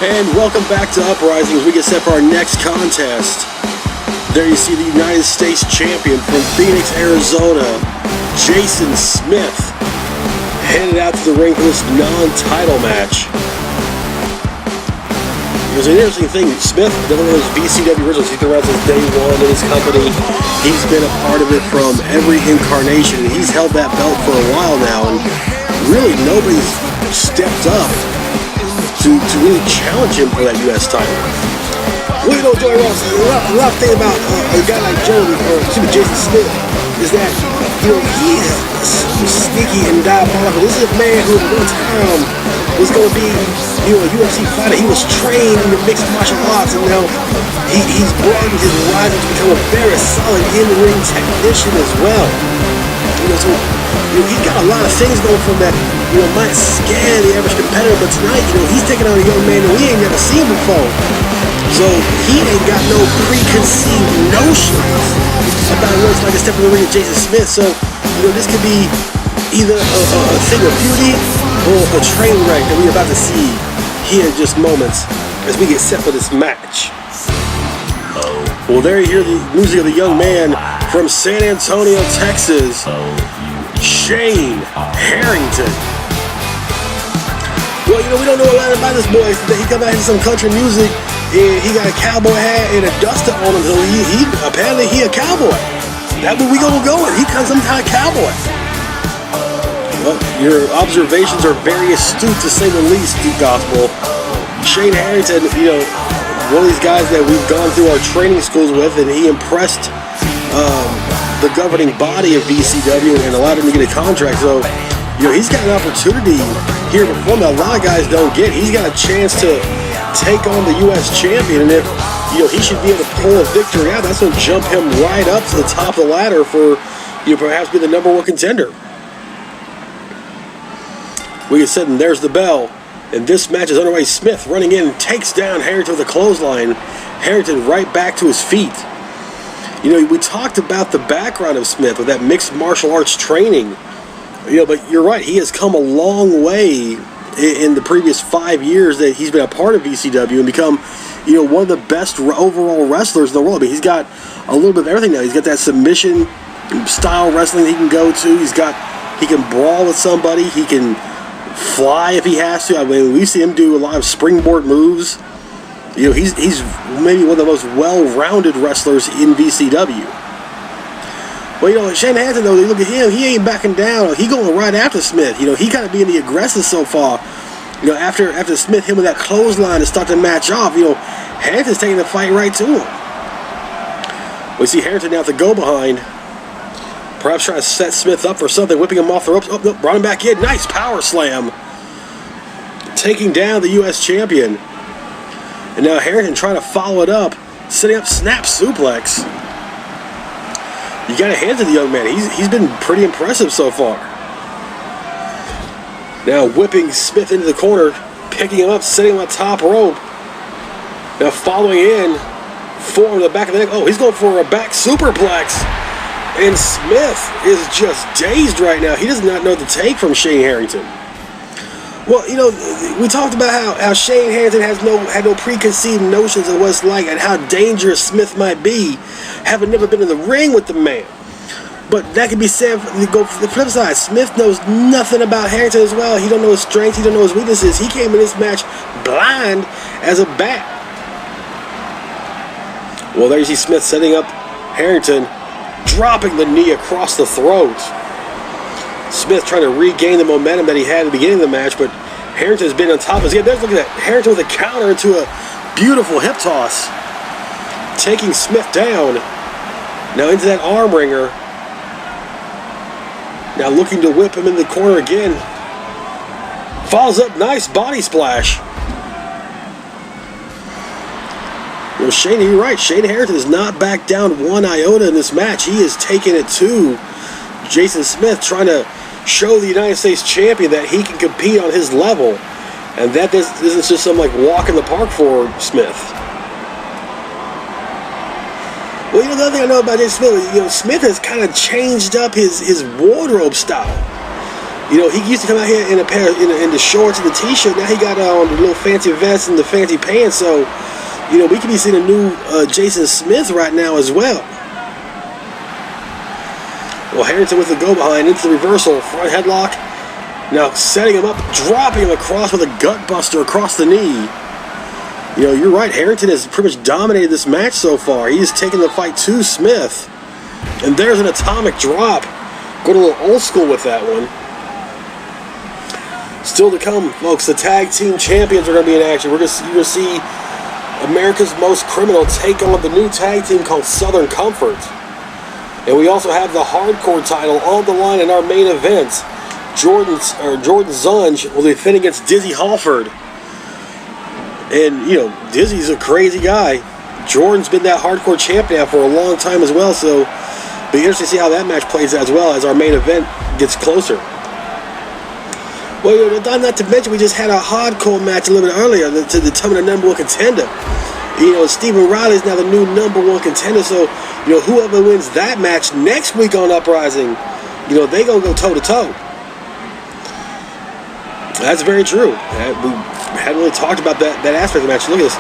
And welcome back to Uprising as we get set for our next contest. There you see the United States champion from Phoenix, Arizona, Jason Smith, headed out to the ring for this non-title match. There's an interesting thing. Smith, another one of those VCW originals, he's been around since day one in his company. He's been a part of it from every incarnation, and he's held that belt for a while now, and really nobody's stepped up to really challenge him for that U.S. title. What you know, Joey Ross, a lot of things about a guy like Jason Smith is that, he is sneaky and diabolical. This is a man who at one time was going to be, a UFC fighter. He was trained in the mixed martial arts, and now he's broadened his horizon to become a very solid in-ring technician as well. He's got a lot of things going from that, might scare the average competitor, but tonight, he's taking on a young man that we ain't never seen before. So he ain't got no preconceived notions about what it's like to step in the ring of Jason Smith. So, this could be either a thing of beauty or a train wreck that we're about to see here in just moments as we get set for this match. Well, there you hear the music of the young man from San Antonio, Texas, Shane Harrington. Well, we don't know a lot about this boy. He come out into some country music, and he got a cowboy hat and a duster on him. So apparently he a cowboy. That's where we gonna go with. He comes some kind of cowboy. Well, your observations are very astute, to say the least, Deep Gospel. Shane Harrington, one of these guys that we've gone through our training schools with, and he impressed the governing body of VCW and allowed him to get a contract. So, he's got an opportunity here to perform that a lot of guys don't get. He's got a chance to take on the U.S. champion, and if he should be able to pull a victory out, that's going to jump him right up to the top of the ladder for perhaps be the number one contender. We get said, and there's the bell. And this match is underway. Smith running in and takes down Harrington with a clothesline. Harrington right back to his feet. We talked about the background of Smith with that mixed martial arts training. But you're right. He has come a long way in the previous 5 years that he's been a part of VCW and become, one of the best overall wrestlers in the world. I mean, he's got a little bit of everything now. He's got that submission style wrestling he can go to. He can brawl with somebody. He can fly if he has to. I mean, we see him do a lot of springboard moves. He's maybe one of the most well-rounded wrestlers in VCW. Well, Shane Harrington, though, look at him. He ain't backing down. He going right after Smith. He kind of being the aggressor so far. After Smith hit with that clothesline to start the match off, Harrington's taking the fight right to him. We see Harrington now at the go-behind. Perhaps trying to set Smith up for something, whipping him off the ropes. Oh, no, brought him back in. Nice power slam. Taking down the U.S. champion. And now Harrington trying to follow it up, setting up snap suplex. You got to hand to the young man. He's been pretty impressive so far. Now whipping Smith into the corner, picking him up, setting him on top rope. Now following in, forward to the back of the neck. Oh, he's going for a back superplex. And Smith is just dazed right now. He does not know the take from Shane Harrington. Well, we talked about how Shane Harrington had no preconceived notions of what it's like and how dangerous Smith might be, having never been in the ring with the man. But that can be said, go for the flip side. Smith knows nothing about Harrington as well. He don't know his strengths. He don't know his weaknesses. He came in this match blind as a bat. Well, there you see Smith setting up Harrington, dropping the knee across the throat. Smith trying to regain the momentum that he had at the beginning of the match, but Harrington's been on top of his game. There's, look at that. Harrington with a counter into a beautiful hip toss. Taking Smith down. Now into that arm wringer. Now looking to whip him in the corner again. Follows up, nice body splash. Well, Shane, you're right. Shane Harrington has not backed down one iota in this match. He is taking it to Jason Smith, trying to show the United States champion that he can compete on his level, and that this isn't just some walk in the park for Smith. Well, the other thing I know about Jason Smith, Smith has kind of changed up his wardrobe style. You know, he used to come out here in a pair in the shorts and the t-shirt. Now he got on the little fancy vest and the fancy pants. So, you know, we could be seeing a new Jason Smith right now as well. Well, Harrington with the go behind into the reversal, front headlock. Now setting him up, dropping him across with a gut buster across the knee. You know, you're right. Harrington has pretty much dominated this match so far. He's taken the fight to Smith. And there's an atomic drop. Going a little old school with that one. Still to come, folks, the tag team champions are going to be in action. You're going to see America's Most Criminal take on the new tag team called Southern Comfort. And we also have the hardcore title on the line in our main event. Jordan Zunge will be defending against Dizzy Halford. And, you know, Dizzy's a crazy guy. Jordan's been that hardcore champ now for a long time as well, so it'll be interesting to see how that match plays as well as our main event gets closer. Well, you know, not to mention we just had a hardcore match a little bit earlier to determine the number one contender. You know, Stephen Riley is now the new number one contender, so, you know, whoever wins that match next week on Uprising, you know, they're going to go toe-to-toe. That's very true. We hadn't really talked about that aspect of the match. Look at this.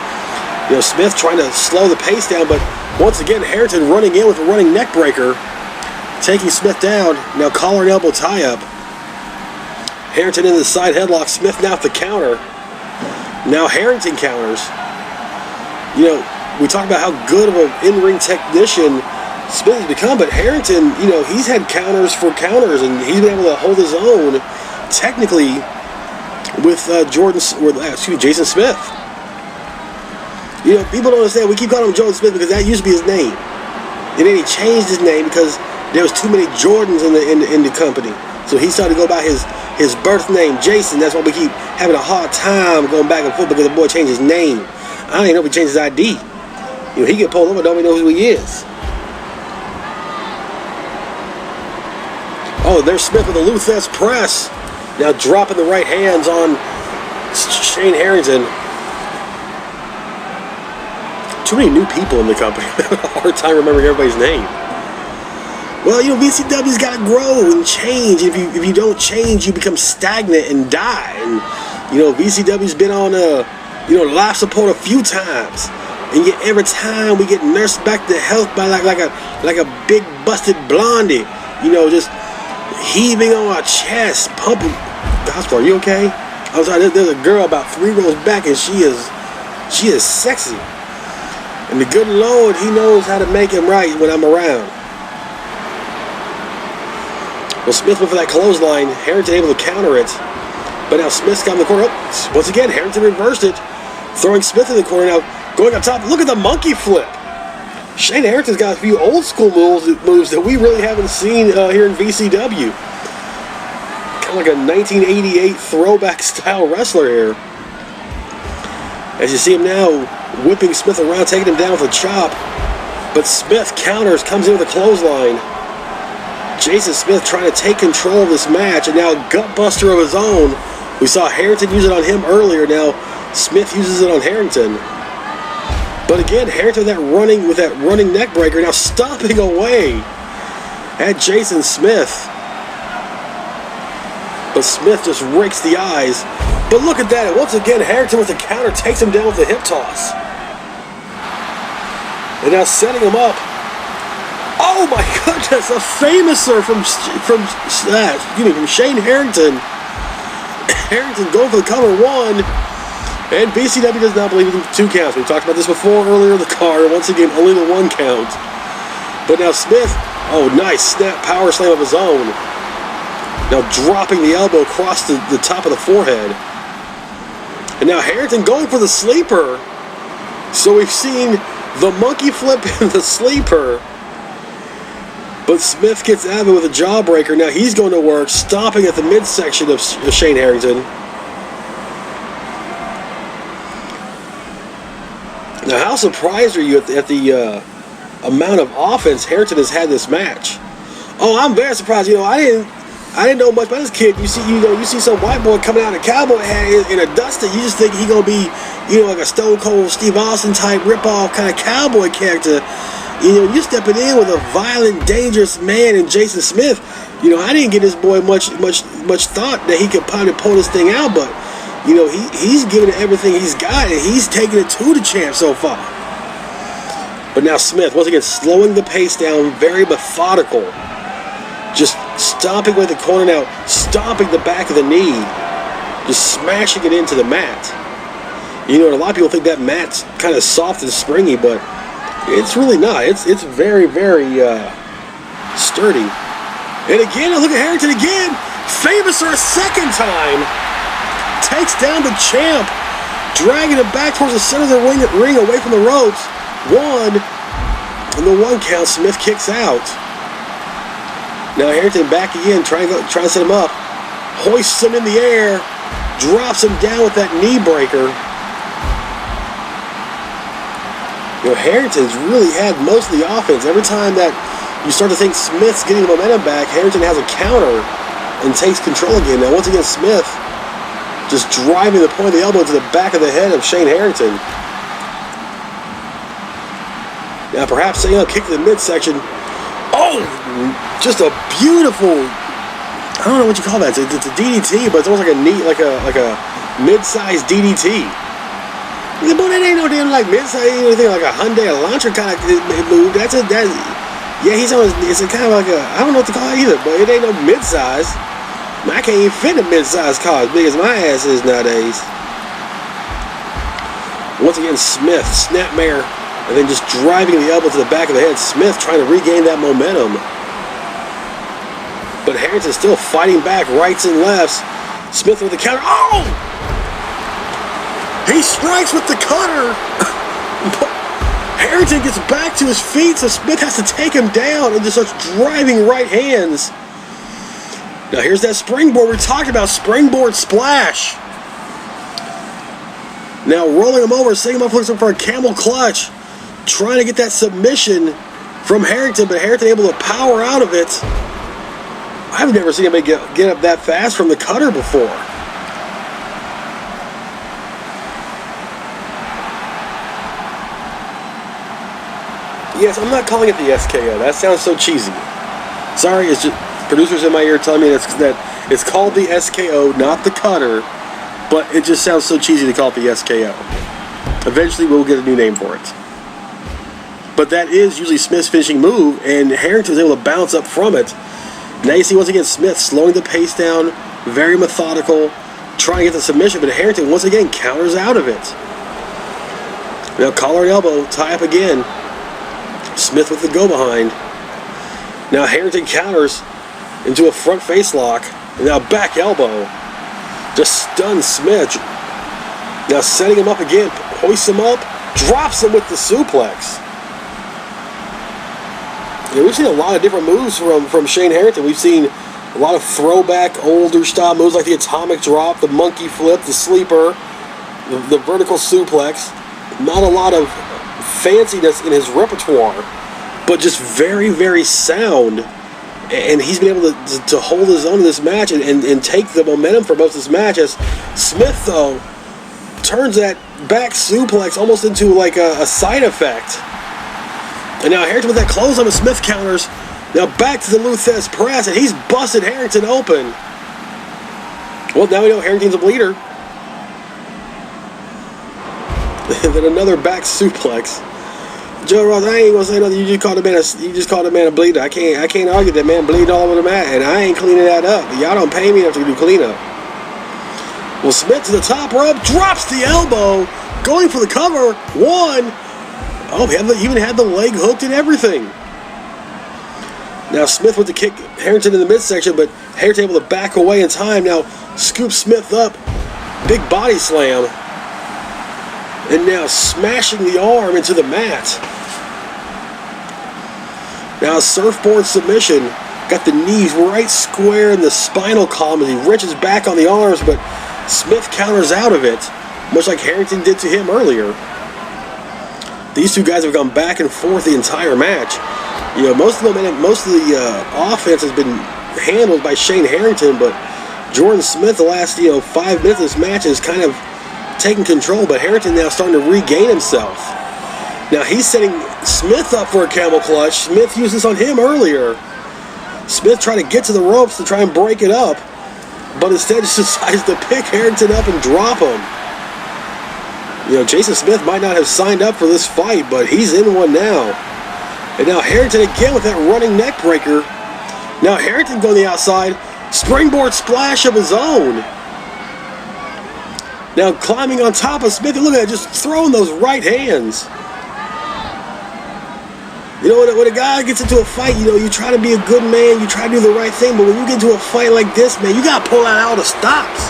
You know, Smith trying to slow the pace down, but once again, Harrington running in with a running neck breaker, taking Smith down. Now collar and elbow tie-up. Harrington into the side headlock. Smith now at the counter. Now Harrington counters. You know, we talk about how good of an in-ring technician Smith has become, but Harrington, you know, he's had counters for counters, and he's been able to hold his own technically with Jason Smith. You know, people don't understand. We keep calling him Jordan Smith because that used to be his name, and then he changed his name because there was too many Jordans in the company. So he started to go by his birth name, Jason. That's why we keep having a hard time going back and forth because the boy changed his name. I don't even know if he changed his ID. You know, he get pulled over, don't even know who he is. Oh, there's Smith with a Luthes press. Now dropping the right hands on Shane Harrington. Too many new people in the company. I'm having a hard time remembering everybody's name. Well, you know, VCW's got to grow and change. If you don't change, you become stagnant and die. And, you know, VCW's been on life support a few times. And yet every time we get nursed back to health by like a big busted blondie. You know, just heaving on our chest, pumping. Gospel, are you okay? I'm sorry, there's a girl about 3 rows back, and she is sexy. And the good Lord, He knows how to make him right when I'm around. Well, Smith went for that clothesline. Harrington able to counter it. But now Smith's got in the corner. Oh, once again, Harrington reversed it. Throwing Smith in the corner. Now going up top. Look at the monkey flip. Shane Harrington's got a few old school moves that we really haven't seen here in VCW. Kind of like a 1988 throwback style wrestler here. As you see him now whipping Smith around, taking him down with a chop. But Smith counters, comes in with a clothesline. Jason Smith trying to take control of this match, and now gutbuster of his own. We saw Harrington use it on him earlier. Now Smith uses it on Harrington. But again, Harrington with that running neck breaker, now stomping away at Jason Smith. But Smith just rakes the eyes. But look at that. And once again, Harrington with the counter takes him down with a hip toss. And now setting him up. Oh my goodness, a famouser from Shane Harrington. Harrington going for the cover 1. And BCW does not believe in 2 counts. We talked about this before earlier in the card. Once again, only the 1 count. But now Smith, oh nice snap power slam of his own. Now dropping the elbow across the top of the forehead. And now Harrington going for the sleeper. So we've seen the monkey flip and the sleeper. But Smith gets out of it with a jawbreaker. Now he's going to work, stopping at the midsection of Shane Harrington. Now, how surprised are you at the amount of offense Harrington has had this match? Oh, I'm very surprised. You know, I didn't know much about this kid. You see some white boy coming out of a cowboy hat in a duster. You just think he's gonna be, you know, like a Stone Cold Steve Austin type ripoff kind of cowboy character. You know, you're stepping in with a violent, dangerous man in Jason Smith. You know, I didn't give this boy much thought that he could probably pull this thing out, but you know, he's giving it everything he's got, and he's taking it to the champ so far. But now Smith, once again, slowing the pace down, very methodical. Just stomping with the corner now, stomping the back of the knee, just smashing it into the mat. You know, and a lot of people think that mat's kind of soft and springy, but it's really not. It's very, very sturdy. And again, look at Harrington again. Famous for a second time. Takes down the champ. Dragging it back towards the center of the ring away from the ropes. One. And the 1 count, Smith kicks out. Now Harrington back again, trying to set him up. Hoists him in the air. Drops him down with that knee breaker. You know, Harrington's really had most of the offense. Every time that you start to think Smith's getting the momentum back, Harrington has a counter and takes control again. Now, once again, Smith just driving the point of the elbow to the back of the head of Shane Harrington. Now, perhaps setting up a kick to the midsection. Oh, just a beautiful, I don't know what you call that. It's a DDT, but it's almost like a mid-sized DDT. But it ain't no damn like mid-sized, anything like a Hyundai Elantra kind of move. Yeah, it's a kind of like I don't know what to call it either, but it ain't no mid-size. I can't even fit a mid-size car as big as my ass is nowadays. Once again, Smith, snapmare, and then just driving the elbow to the back of the head. Smith trying to regain that momentum. But Harrington still fighting back rights and lefts. Smith with the counter. Oh! He strikes with the cutter. Harrington gets back to his feet, so Smith has to take him down and just starts driving right hands. Now here's that springboard we talked about, springboard splash. Now rolling him over, setting him up looking for a camel clutch. Trying to get that submission from Harrington, but Harrington able to power out of it. I've never seen him get up that fast from the cutter before. Yes, I'm not calling it the SKO. That sounds so cheesy. Sorry, it's just producers in my ear telling me that it's called the SKO, not the cutter, but it just sounds so cheesy to call it the SKO. Eventually, we'll get a new name for it. But that is usually Smith's finishing move, and Harrington was able to bounce up from it. Now you see once again Smith slowing the pace down, very methodical, trying to get the submission, but Harrington once again counters out of it. Now collar and elbow, tie up again. Smith with the go behind. Now Harrington counters into a front face lock, and now back elbow. Just stuns Smith. Now setting him up again, hoists him up, drops him with the suplex. Yeah, we've seen a lot of different moves from Shane Harrington. We've seen a lot of throwback, older style moves like the atomic drop, the monkey flip, the sleeper, the vertical suplex. Not a lot of fanciness in his repertoire, but just very, very sound. And he's been able to hold his own in this match and take the momentum for most of this match. As Smith, though, turns that back suplex almost into like a side effect. And now Harrington with that clothesline, Smith counters. Now back to the Luthez press, and he's busted Harrington open. Well, now we know Harrington's a bleeder. And then another back suplex. Joe Ross, I ain't gonna say nothing. You just called a man a bleeder. I can't argue that man bleeding all over the mat, and I ain't cleaning that up. Y'all don't pay me enough to do cleanup. Well, Smith to the top rope, drops the elbow, going for the cover. One. Oh, he even had the leg hooked and everything. Now Smith with the kick, Harrington in the midsection, but Harrington able to back away in time. Now scoops Smith up, big body slam, and now smashing the arm into the mat. Now surfboard submission, got the knees right square in the spinal column as he wrenches back on the arms, but Smith counters out of it, much like Harrington did to him earlier. These two guys have gone back and forth the entire match. You know, most of the offense has been handled by Shane Harrington, but Jordan Smith, the last 5 minutes of this match, has kind of taken control. But Harrington now starting to regain himself. Now he's setting Smith up for a camel clutch. Smith used this on him earlier. Smith trying to get to the ropes to try and break it up, but instead just decides to pick Harrington up and drop him. You know, Jason Smith might not have signed up for this fight, but he's in one now. And now Harrington again with that running neck breaker. Now Harrington going the outside. Springboard splash of his own. Now climbing on top of Smith. And look at that, just throwing those right hands. You know, when a guy gets into a fight, you know, you try to be a good man, you try to do the right thing, but when you get into a fight like this, man, you got to pull out all the stops.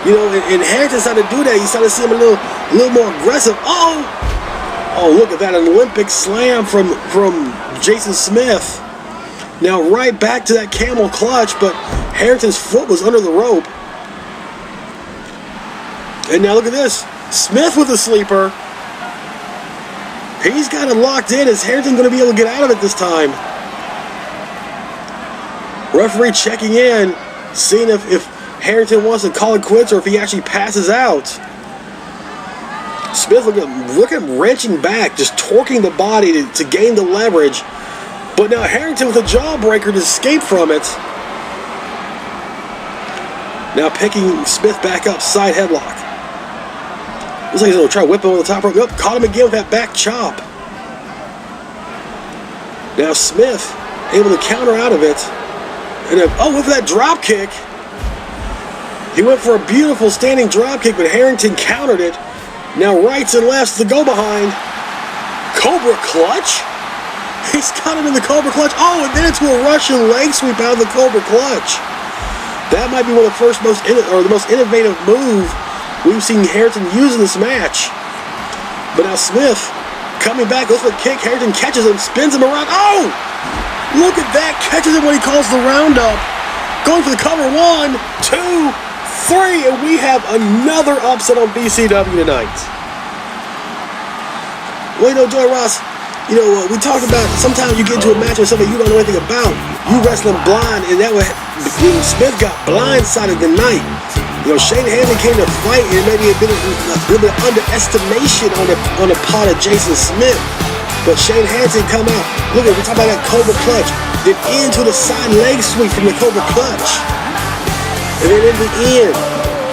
You know, and Harrington's starting to do that. You start to see him a little more aggressive. Oh, look at that, an Olympic slam from Jason Smith. Now right back to that camel clutch, but Harrington's foot was under the rope. And now look at this, Smith with a sleeper. He's got it locked in. Is Harrington going to be able to get out of it this time? Referee checking in, seeing if Harrington wants to call it quits or if he actually passes out. Smith, look at him wrenching back, just torquing the body to gain the leverage. But now Harrington with a jawbreaker to escape from it. Now picking Smith back up, side headlock. Looks like he's going to try to whip him on the top rope. Nope, caught him again with that back chop. Now Smith able to counter out of it. And then, with that drop kick. He went for a beautiful standing drop kick, but Harrington countered it. Now rights and lefts to go behind. Cobra clutch. He's got him in the Cobra clutch. And then into a Russian leg sweep out of the Cobra clutch. That might be one of the the most innovative move we've seen Harrington use in this match. But now Smith coming back, goes for the kick. Harrington catches him, spins him around. Look at that. Catches him when he calls the roundup. Going for the cover. 1, 2, 3. And we have another upset on VCW tonight. Well, you know, Joey Ross, you know, we talked about sometimes you get into a match with somebody you don't know anything about. You wrestling blind, and that way Smith got blindsided tonight. You know, Shane Hansen came to fight, and maybe a little bit of underestimation on the part of Jason Smith. But Shane Hansen come out. Look at, we talk about that Cobra clutch. Then into the side leg sweep from the Cobra clutch. And then in the end,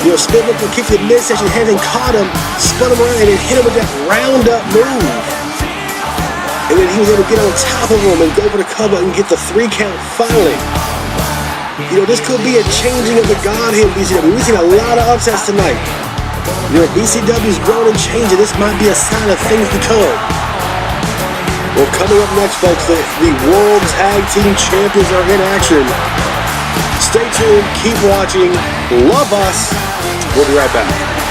you know, Smith went for a kick to the midsection. Hansen caught him, spun him around, and then hit him with that roundup move. And then he was able to get on top of him and go for the cover and get the 3 count finally. You know, this could be a changing of the guard here in VCW. We've seen a lot of upsets tonight. You know, VCW's growing and changing. This might be a sign of things to come. Well, coming up next, folks, the World Tag Team Champions are in action. Stay tuned, keep watching, love us. We'll be right back.